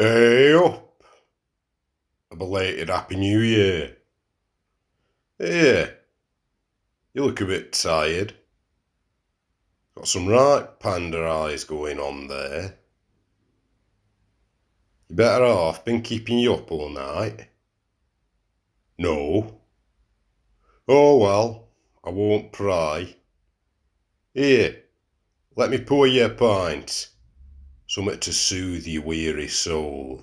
Hey up! A belated Happy New Year. Here, you look a bit tired. Got some right panda eyes going on there. You better off been keeping you up all night. No. Oh well, I won't pry. Here, let me pour you a pint. Something to soothe your weary soul.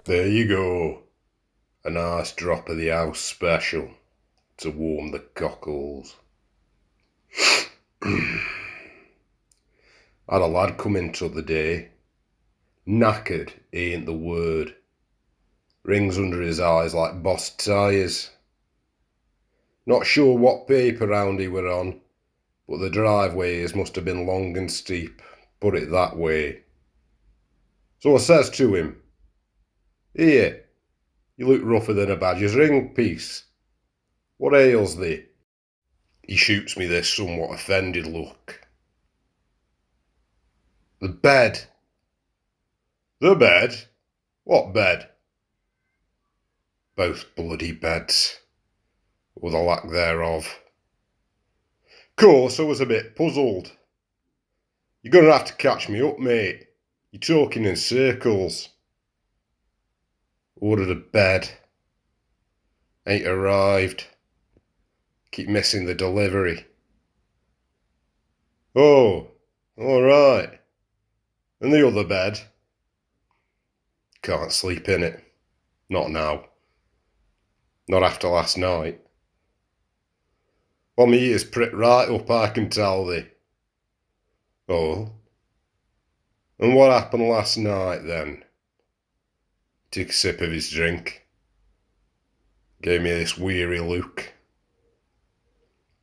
There you go. A nice drop of the house special to warm the cockles. Had a lad come in t'other day. Knackered ain't the word. Rings under his eyes like bossed tyres. Not sure what paper round he were on, but the driveways must have been long and steep, put it that way. So I says to him, "Here, you look rougher than a badger's ring piece. What ails thee?" He shoots me this somewhat offended look. "The bed." "The bed? What bed?" "Both bloody beds, or the lack thereof." Course, I was a bit puzzled. "You're gonna have to catch me up, mate. You're talking in circles." Ordered a bed. Ain't arrived. Keep missing the delivery. "Oh, all right. And the other bed?" "Can't sleep in it. Not now. Not after last night." "Well, me ears pricked right up, I can tell thee." "Oh? And what happened last night, then?" Took a sip of his drink. Gave me this weary look.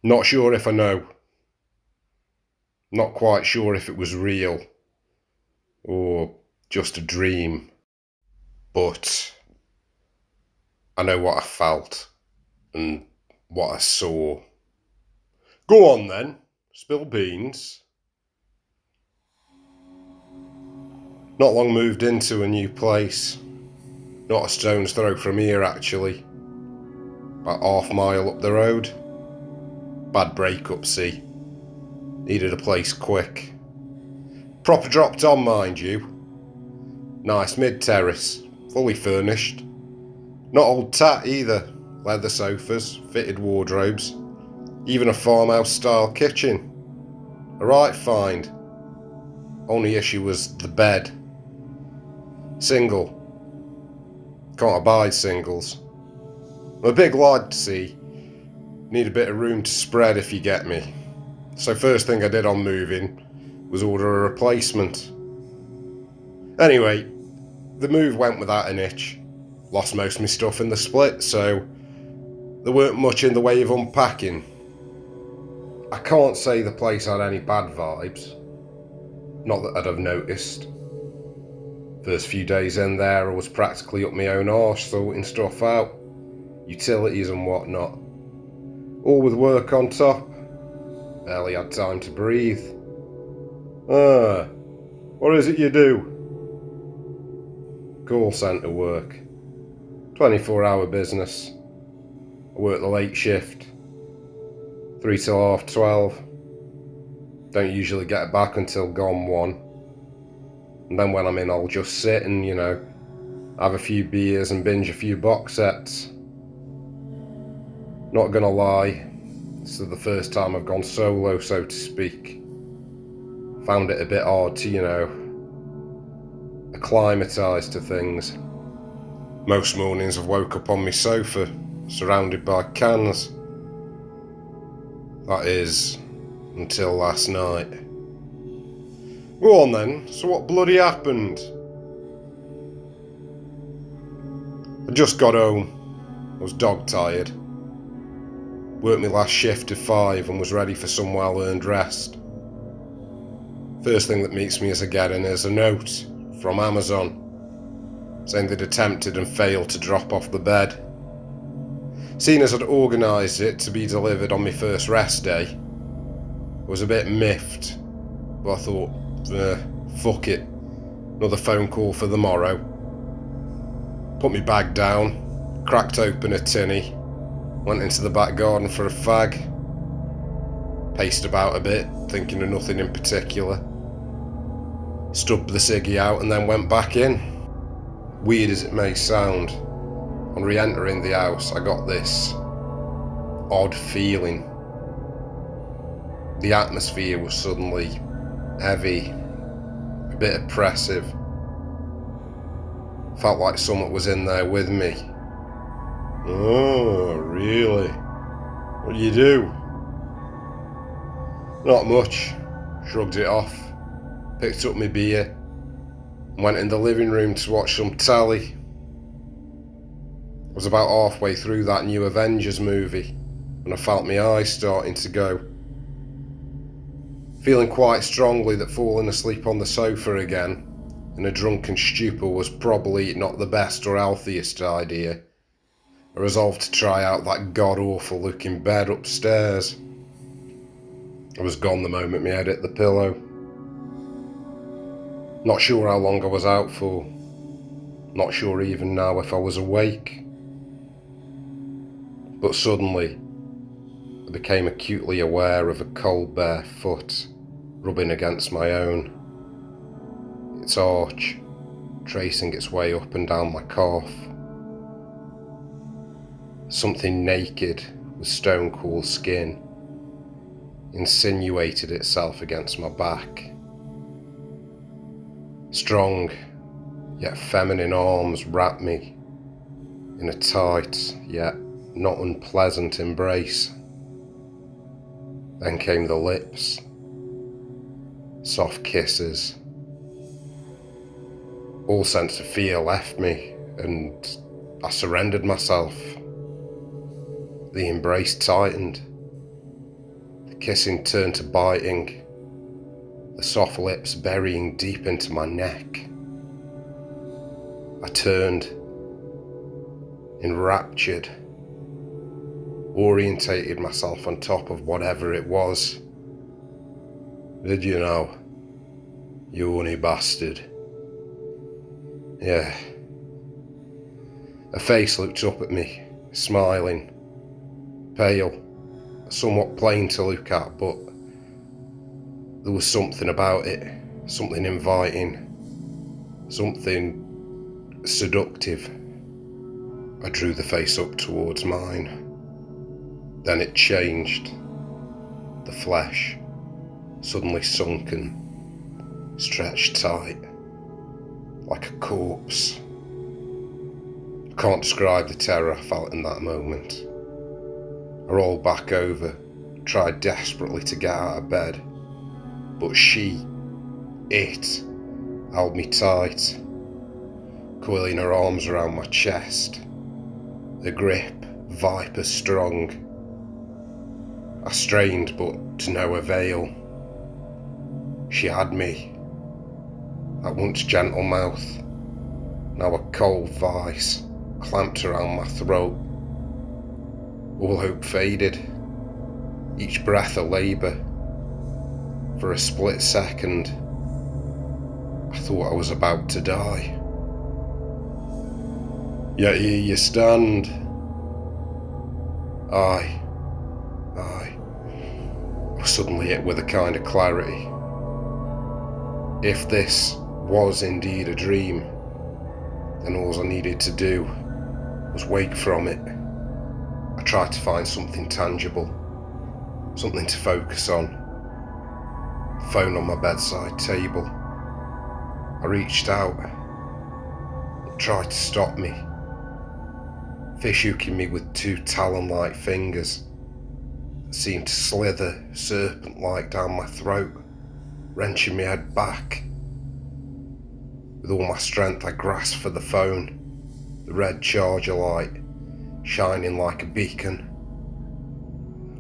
"Not sure if I know. Not quite sure if it was real, or just a dream. But I know what I felt, and what I saw." "Go on then, spill beans." Not long moved into a new place. Not a stone's throw from here, actually. About half-mile up the road. Bad break-up, see. Needed a place quick. Proper dropped on, mind you. Nice mid-terrace, fully furnished. Not old tat either. Leather sofas, fitted wardrobes. Even a farmhouse-style kitchen. A right find. Only issue was the bed. Single. Can't abide singles. I'm a big lad, see. Need a bit of room to spread, if you get me. So first thing I did on moving was order a replacement. Anyway, the move went without an hitch. Lost most of my stuff in the split, so there weren't much in the way of unpacking. I can't say the place had any bad vibes. Not that I'd have noticed. First few days in there, I was practically up my own arse sorting stuff out. Utilities and whatnot. All with work on top. Barely had time to breathe. "Ah, what is it you do?" "Call centre work. 24-hour business. I work the late shift. 3 till 12:30. Don't usually get back until gone 1. And then when I'm in, I'll just sit and, have a few beers and binge a few box sets. Not gonna lie, this is the first time I've gone solo, so to speak. Found it a bit hard to, acclimatise to things. Most mornings I've woke up on my sofa, surrounded by cans. That is, until last night. Go on then, so what bloody happened?" "I just got home. I was dog tired. Worked my last shift to 5 and was ready for some well-earned rest. First thing that meets me as I get in is a note from Amazon saying they'd attempted and failed to drop off the bed. Seeing as I'd organised it to be delivered on my first rest day, I was a bit miffed, but I thought, fuck it, another phone call for the morrow. Put my bag down, cracked open a tinny, went into the back garden for a fag, paced about a bit, thinking of nothing in particular, stubbed the ciggy out and then went back in. Weird as it may sound, on re-entering the house I got this odd feeling. The atmosphere was suddenly heavy, a bit oppressive. Felt like someone was in there with me. Oh, really? What do you do? Not much. Shrugged it off, picked up my beer, and went in the living room to watch some telly. I was about halfway through that new Avengers movie when I felt my eyes starting to go. Feeling quite strongly that falling asleep on the sofa again in a drunken stupor was probably not the best or healthiest idea, I resolved to try out that god-awful looking bed upstairs. I was gone the moment my head hit the pillow. Not sure how long I was out for. Not sure even now if I was awake. But suddenly, I became acutely aware of a cold bare foot rubbing against my own. Its arch tracing its way up and down my calf. Something naked with stone-cool skin insinuated itself against my back. Strong yet feminine arms wrapped me in a tight yet not unpleasant embrace. Then came the lips, soft kisses. All sense of fear left me and I surrendered myself. The embrace tightened. The kissing turned to biting, the soft lips burying deep into my neck. I turned, enraptured, orientated myself on top of whatever it was. Did you know, you horny bastard? Yeah. A face looked up at me, smiling, pale, somewhat plain to look at, but there was something about it, something inviting, something seductive. I drew the face up towards mine. Then it changed. The flesh, suddenly sunken, stretched tight, like a corpse. I can't describe the terror I felt in that moment. I rolled back over, tried desperately to get out of bed, but it, held me tight, coiling her arms around my chest, the grip viper strong. I strained, but to no avail. She had me, that once gentle mouth, now a cold vice, clamped around my throat. All hope faded, each breath a labour. For a split second, I thought I was about to die. Yet here you stand. I was suddenly hit with a kind of clarity. If this was indeed a dream, then all I needed to do was wake from it. I tried to find something tangible, something to focus on. The phone on my bedside table. I reached out. It tried to stop me, fish-hooking me with two talon-like fingers that seemed to slither serpent-like down my throat, wrenching my head back. With all my strength I grasped for the phone, the red charger light shining like a beacon.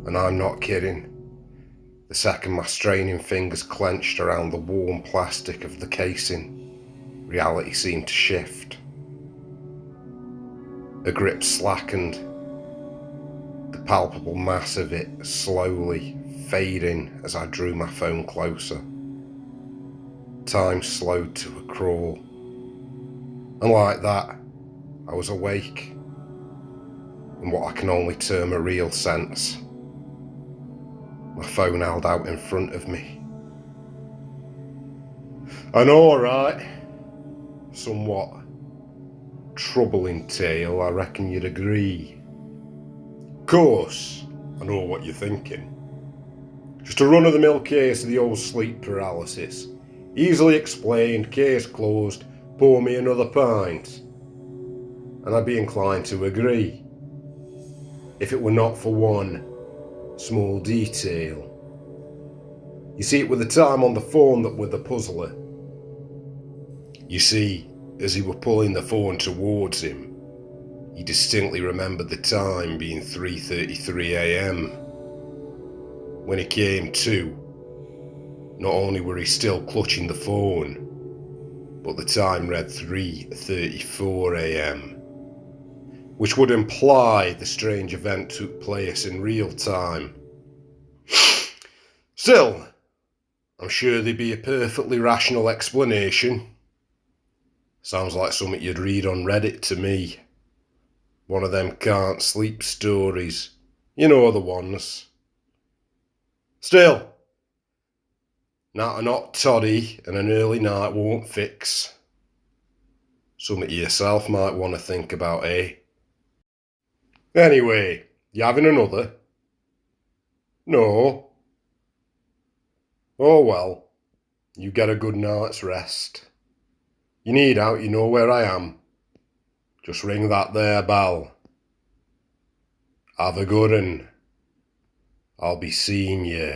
And I'm not kidding. The second my straining fingers clenched around the warm plastic of the casing, reality seemed to shift. The grip slackened, the palpable mass of it slowly fading as I drew my phone closer. Time slowed to a crawl. And like that, I was awake, in what I can only term a real sense. My phone held out in front of me. An alright, somewhat troubling tale, I reckon you'd agree. Course, I know what you're thinking. Just a run-of-the-mill case of the old sleep paralysis. Easily explained, case closed, pour me another pint. And I'd be inclined to agree, if it were not for one small detail. You see, it was the time on the phone that were the puzzler. You see, as he were pulling the phone towards him, he distinctly remembered the time being 3:33 a.m. When he came to, not only were he still clutching the phone, but the time read 3:34 a.m, which would imply the strange event took place in real time. Still, I'm sure there'd be a perfectly rational explanation. Sounds like something you'd read on Reddit to me. One of them can't sleep stories. You know the ones. Still, not a hot toddy and an early night won't fix. Something you yourself might want to think about, eh? Anyway, you having another? No? Oh well, you get a good night's rest. You need out, you know where I am. Just ring that there bell. Have a good 'un. I'll be seeing you.